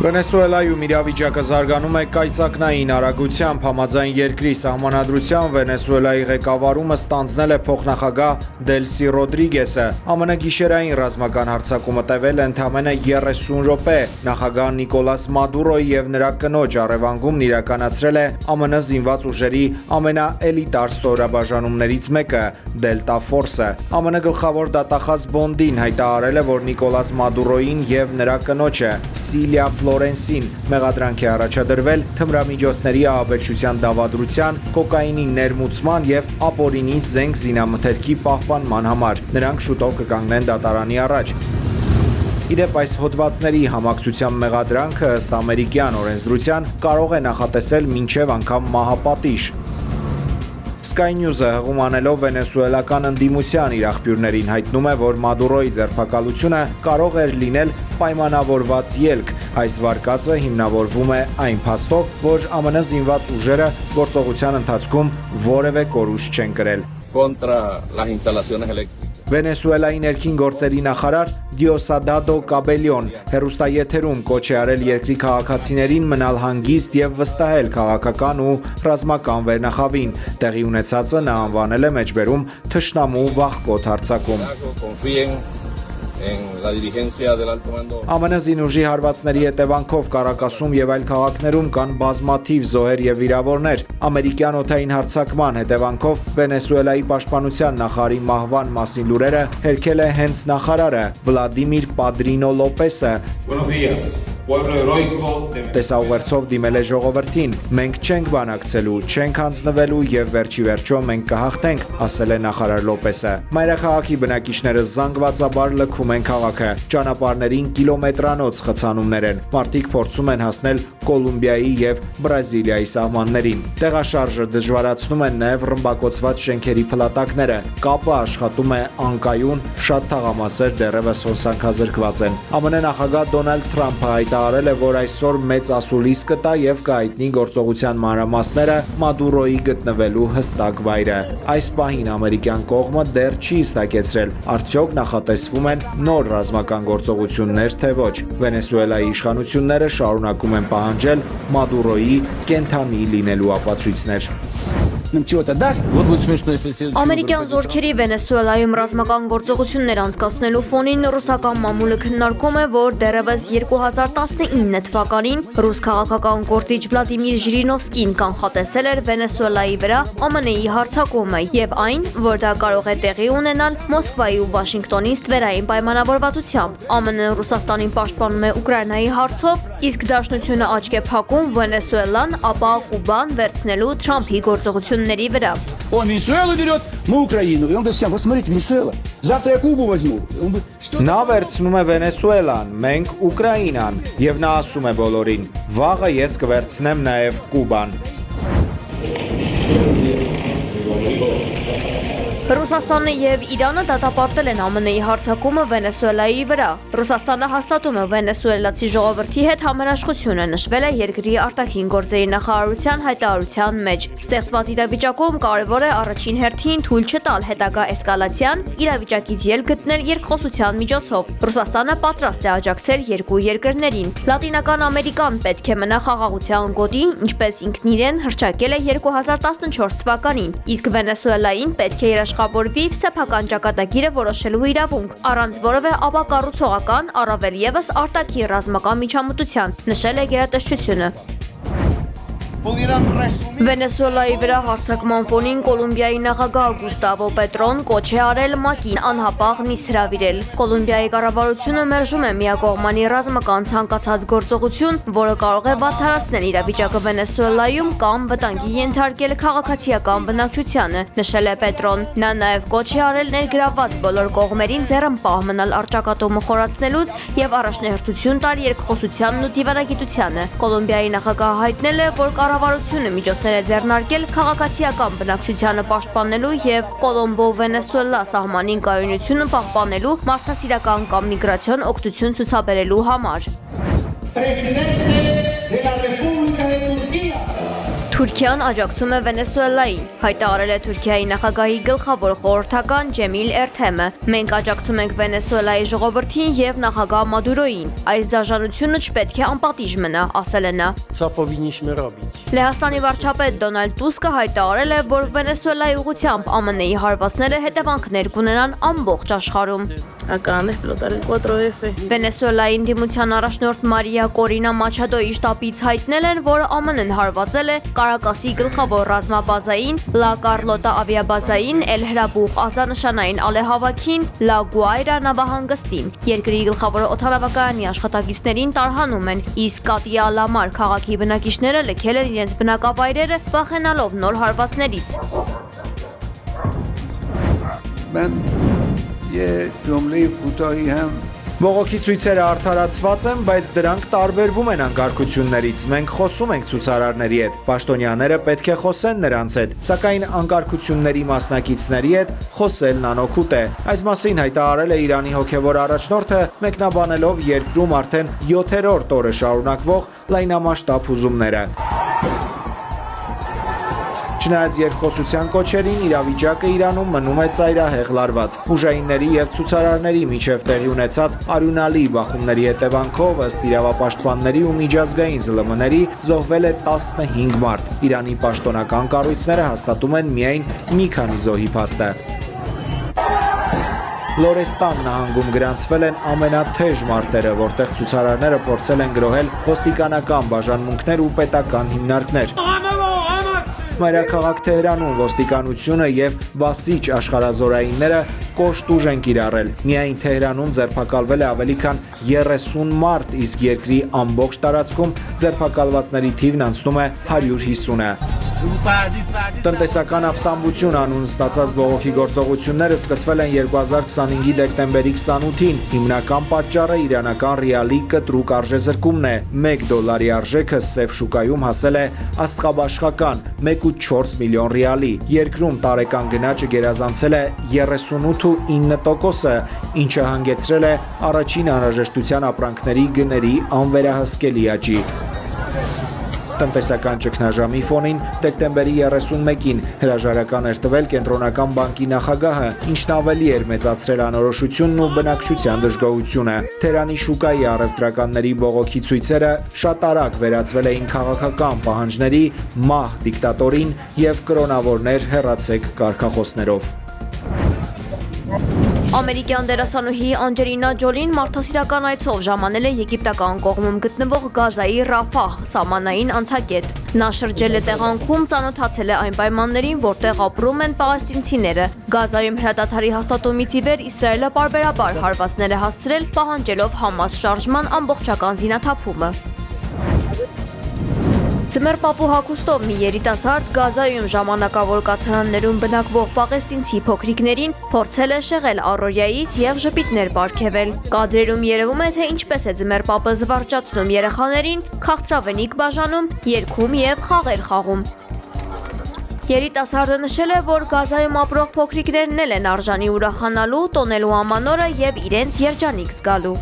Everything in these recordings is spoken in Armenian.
Վենեսուելայում իրավիճակը զարգանում է կայծակնային արագությամբ, համաձայն երկրի սահմանադրության Վենեսուելայի ղեկավարումը ստանձնել է փոխնախագահ Դելսի Ռոդրիգեսը։ ԱՄՆ գիշերային ռազմական հարձակումը տևել է ընդամենը 30 րոպե։ Նախագահ Նիկոլաս Մադուրոյի եւ նրա կնոջ առևանգումն իրականացրել է ԱՄՆ զինված ուժերի ամենաէլիտար ստորաբաժանումներից մեկը՝ Դելտա Ֆորսը։ ԱՄՆ գլխավոր դատախազ Բոնդին հայտարարել է, որ Նիկոլաս Մադուրոյին եւ նրա կնոջը Սիլիա Ֆլորենսին մեղադրանք է առաջադրվել թմրամիջոցների ահաբեկչության դավադրության, կոկաինի ներմուծման եւ ապօրինի զենք զինամթերքի պահպանման համար։ Նրանք շուտով կկանգնեն դատարանի առաջ։ Իդեպ այս հոդվածների համակցության մեղադրանքը ըստ ամերիկյան օրենսդրության կարող է նախատեսել մինչև անգամ մահապատիժ։ Sky News-ը հղում անելով վենեսուելական ընդդիմության իր աղբյուրներին հայտնում է, որ Մադուրոյի ձերբակալությունը կարող էր լինել պայմանավորված ելք։ Այս վարկածը հիմնավորվում է այն փաստով, որ ԱՄՆ զինված ուժերը գործողության ընթացքում որևէ կորուստ չեն կրել։ Վենեսուելայի ներքին գործերի նախարար Դիոսադադո Կաբելյոն հեռուստաեթերում կոչ է արել երկրի քաղաքացիներին մնալ հանգիստ եւ վստահել քաղաքական ու ռազմական վերնախավին։ Տեղի ունեցածը նա անվանել է մեջբերում թշնամու վախկոտ հարձակում։ ԱՄՆ զինուժի հարվածների հետևանքով Կարակասում եւ այլ քաղաքներում կան բազմաթիվ զոհեր եւ վիրավորներ։ Ամերիկյան օդային հարձակման հետևանքով Վենեսուելայի պաշտպանության նախարարի մահվան մասին լուրերը հերքել է հենց նախարարը Վլադիմիր Падրինո Լոպեսը։ Տեսաուղերձով դիմել է ժողովրդին։ Մենք չենք բանակցելու, չենք հանձնվելու եւ վերջի վերջո մենք կհաղթենք, ասել է նախարար Լոպեսը։ Մայրաքաղաքի բնակիչները զանգվածաբար լքում են քաղաքը։ Ճանապարհներին կիլոմետրանոց խցանումներ են։ Մարդիկ փորձում են հասնել Կոլումբիայի եւ Բրազիլիայի սահմաններին։ Տեղաշարժը դժվարացնում են նաեւ ռմբակոծված շենքերի փլատակները։ Կապը աշխատում է անկայուն, շատ թաղամասեր դեռևս հոսանքազրկված են։ ԱՄՆ նախագահ Դոնալդ Թրամփը հայտարարել է, որ այսօր մեծ ասուլիս կտա եւ կհայտնի գործողության մանրամասները Մադուրոյի գտնվելու հստակ վայրը։ Այս պահին ամերիկյան կողմը դեռ չի հստակեցրել, արդյոք նախատեսվում են նոր ռազմական գործողություններ, թե ոչ։ Վենեսուելայի իշխանությունները շարունակում են պահանջել Մադուրոյի կենթանի լինելու ապացույցներ։ Ամերիկյան զորքերի Վենեսուելայում ռազմական գործողություններ անցկացնելու ֆոնին ռուսական մամուլը քննարկում է, որ դեռևս 2019 թվականին ռուս քաղաքական գործիչ Վլադիմիր Ժիրինովսկին կանխատեսել էր Վենեսուելայի վրա ԱՄՆ-ի հարձակումը եւ այն, որ դա կարող է տեղի ունենալ Մոսկվայի ու Վաշինգտոնի ստվերային պայմանավորվածությամբ։ ԱՄՆ-ը Ռուսաստանին պաշտպանում է Ուկրաինայի հարցով, իսկ Դաշնությունը աչք է փակում Վենեսուելան, ապա Կուբան վերցնելու Թրամփի գործողությունների վրա։ Он Венесуэлу берет, мы Украину. И он говорит всем, вот смотрите, Венесуэла. Завтра я Кубу возьму. Նա վերցնում է Վենեսուելան, մենք Ուկրաինան, եւ նա ասում է բոլորին. վաղը ես կվերցնեմ նաեւ Կուբան։ Ռուսաստանը եւ Իրանը դատապարտել են ԱՄՆ-ի հարձակումը Վենեսուելայի վրա։ Ռուսաստանը հաստատում է վենեսուելացի ժողովրդի հետ համերաշխությունը, նշվել է երկրի արտաքին գործերի նախարարության հայտարարության մեջ։ Ստեղծված իրավիճակում կարևոր է առաջին հերթին թույլ չտալ հետագա էսկալացիան, իրավիճակից ելք գտնել երկխոսության միջոցով։ Ռուսաստանը պատրաստ է աջակցել երկու երկրներին։ Լատինական Ամերիկան պետք է մնա խաղաղության գոտի, ինչպես ինքն իրեն հռչակել է 2014 թվականին, իսկ Վենեսուելային պետք է աշխատավորվի սեփական ճակատագիրը որոշելու իրավունք, առանց որևէ ապակառուցողական, առավել ևս արտաքին ռազմական միջամտության, նշել է գերատեսչությունը։ Վենեսուելայի վրա հարձակման ֆոնին Կոլումբիայի նախագահ Գուստավո Պետրոն կոչ է արել ՄԱԿ-ին անհապաղ նիստ հրավիրել։ Կոլումբիայի կառավարությունը մերժում է միակողմանի ռազմական ցանկացած գործողություն, որը կարող է վատթարացնել իրավիճակը Վենեսուելայում կամ վտանգի ենթարկել քաղաքացիական բնակչությանը, նշել է Պետրոն։ Նա նաև կոչ է արել ներգրավված բոլոր կողմերին ձեռնպահ մնալ առճակատումը խորացնելուց եւ առաջնահերթություն տալ երկխոսությանն ու դիվանագիտությանը։ Կոլումբիայի նախագահը հայտնել է, որ կառավարությունը միջոցներ է ձեռնարկել քաղաքացիական բնակչությանը պաշտպանելու եւ Կոլոմբո-Վենեսուելա սահմանին կայունությունը պահպանելու մարդասիրական կամ միգրացիոն օգնություն ցուցաբերելու համար։ Թուրքիան աջակցում է Վենեսուելային, հայտարարել է Թուրքիայի նախագահի գլխավոր խորհրդական Ջեմիլ Էրթեմը։ Մենք աջակցում ենք Վենեսուելայի ժողովրդին եւ նախագահ Մադուրոյին։ Այս դաշնությունը չպետք է անպատիժ մնա, ասել է նա։ Լեհաստանի վարչապետ Դոնալդ Տուսկը հայտարարել է, որ Վենեսուելայի ուղղությամբ ԱՄՆ-ի հարվածները հետևանքներ կունենան ամբողջ աշխարհում։ Վենեսուելայի ընդդիմության առաջնորդ Մարիա Կորինա Մաչադոյի շտաբից հայտնել են, որ ԱՄՆ-ն հարվածել է Կարակասի գլխավոր ռազմաբազային, Լա Կարլոտա ավիաբազային, Էլ Հրաբուխ ազանշանային ալեհավաքին, Լա Գուայրա նավահանգստին։ Երկրի գլխավոր օդանավակայանի աշխատակիցներին տարհանում են, իսկ Կատիա Լամար քաղաքի բնակիչները լքել են իրենց բնակավայրերը, վախենալով նոր հարվածներից։ Բողոքի ցույցերը արդարացված են, բայց դրանք տարբերվում են անկարգություններից։ Մենք խոսում ենք ցուցարարների հետ, պաշտոնյաները պետք է խոսեն նրանց հետ, սակայն անկարգությունների մասնակիցների հետ խոսելն անօգուտ է։ Այս մասին հայտարարել է Իրանի հոգևոր առաջնորդը, մեկնաբանելով երկրում արդեն 7-րդ օրը շարունակվող լայնամասշտաբ հուզումները։ Չնայած երկխոսության կոչերին, իրավիճակը Իրանում մնում է ծայրահեղ լարված։ Ուժայինների եւ ցուցարարների միջև տեղի ունեցած արյունալի բախումների հետևանքով ըստ իրավապաշտպանների ու միջազգային ԶԼՄ-ների զոհվել է 15 մարդ։ Իրանի պաշտոնական կառույցները հաստատում են միայն մի քանի զոհի փաստը։ Լորեստան նահանգում գրանցվել են ամենաթեժ մարտերը, որտեղ ցուցարարները փորձել են գրոհել ոստիկանական բաժանմունքներ ու պետական հիմնարկներ։ Մայրաքաղաք Թեհրանում ոստիկանությունը եւ բասիչ աշխարհազորայինները կոշտ ուժ են կիրառել։ Միայն Թեհրանում ձերբակալվել է ավելի քան 30 մարդ, իսկ երկրի ամբողջ տարածքում ձերբակալվածների թիվն անցնում է 150-ը։ Տնտեսական ապստամբություն անուն ստացած բողոքի գործողությունները սկսվել են 2025-ի դեկտեմբերի 28-ին։ Հիմնական պատճառը իրանական ռիալի կտրուկ արժեզրկումն է։ $1 արժեքը սև շուկայում հասել է աստղաբաշխական 1.4 միլիոն ռիալի։ Երկրում տարեկան գնաճը գերազանցել է 38.9%-ը, ինչը հանգեցրել է առաջին անհրաժեշտության ապրանքների գների անվերահսկելի աճի։ Տնտեսական ճգնաժամի ֆոնին դեկտեմբերի 31-ին հրաժարական էր տվել Կենտրոնական բանկի նախագահը, ինչն ավելի էր մեծացրել անորոշությունն ու բնակչության դժգոհությունը։ Թեհրանի շուկայի առևտրականների բողոքի ցույցերը շատ արագ վերածվել էին քաղաքական պահանջների, մահ դիկտատորին եւ կրոնավորներ հեռացեք կարգախոսներով։ Ամերիկյան դերասանուհի Անջելինա Ջոլին մարդասիրական այցով ժամանել է եգիպտական կողմում գտնվող Գազայի Ռաֆահ սահմանային անցակետ։ Նա շրջել է տեղանքում, ծանոթացել է այն պայմաններին, որտեղ ապրում են պաղեստինցիները։ Գազայում հրադադարի հաստատումից ի վեր Իսրայելը պարբերաբար հարվածներ է հասցրել, պահանջելով Համաս շարժման ամբողջական զինաթափումը։ Ձմեռ պապու հագուստով մի երիտասարդ Գազայում ժամանակավոր կացարաններում բնակվող պաղեստինցի փոքրիկներին փորձել է շեղել առօրյայից եւ ժպիտներ պարգեւել։ Կադրերում երևում է, թե ինչպես է ձմեռ պապը զվարճացնում երեխաներին, քաղցրավենիք բաժանում, երգում եւ խաղեր խաղում։ Երիտասարդը նշել է, որ Գազայում ապրող փոքրիկներն էլ են արժանի ուրախանալու, տոնելու ամանորը եւ իրենց երջանիկ զգալու։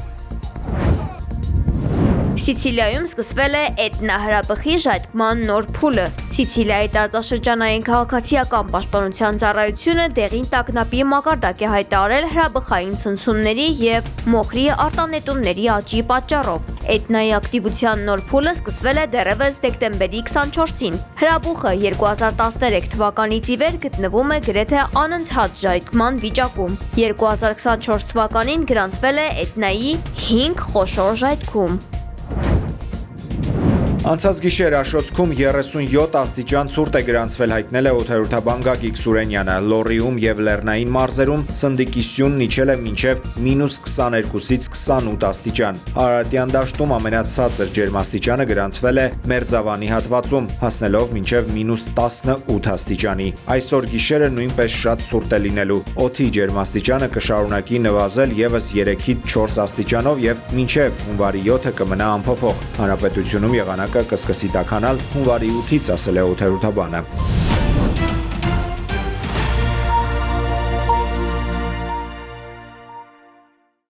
Սիցիլիայում սկսվել է էթնահրաբխի ժայթքման նոր փուլը։ Սիցիլիայի տարածաշրջանային քաղաքացիական պաշտպանության ծառայությունը դեղին տագնապի մակարդակ է հայտարարել հրաբխային ցնցումների եւ մոխրի արտանետումների աճի պատճառով։ Էթնայի ակտիվության նոր փուլը սկսվել է դեռևս դեկտեմբերի 24-ին։ Հրաբուխը 2013 թվականից ի վեր գտնվում է գրեթե անընդհատ ժայթքման վիճակում։ 2024 թվականին գրանցվել է Էթնայի 5 խոշոր ժայթքում։ Անցած գիշեր Աշոտսկում 37 աստիճան ցուրտ է գրանցվել, հայտնել է օդերոթաբան Գագիկ Սուրենյանը։ Լոռիում եւ Լեռնային մարզերում սնդիկի սյունն իջել է մինչեւ -22-ից 28 աստիճան։ Արարատյան դաշտում ամենացածր ջերմաստիճանը գրանցվել է Մերձավանի հատվածում, հասնելով մինչեւ -18 աստիճանի։ Այսօր գիշերը նույնպես շատ ցուրտ է լինելու։ Օդի ջերմաստիճանը կշարունակի նվազել եւս 3-ից 4 աստիճանով եւ մինչեւ հունվարի 7-ը կմնա անփոփոխ։ Հանրապետությունում եղանակը կսկսի տաքանալ հունվարի 8-ից, ասել է օդերոթաբանը։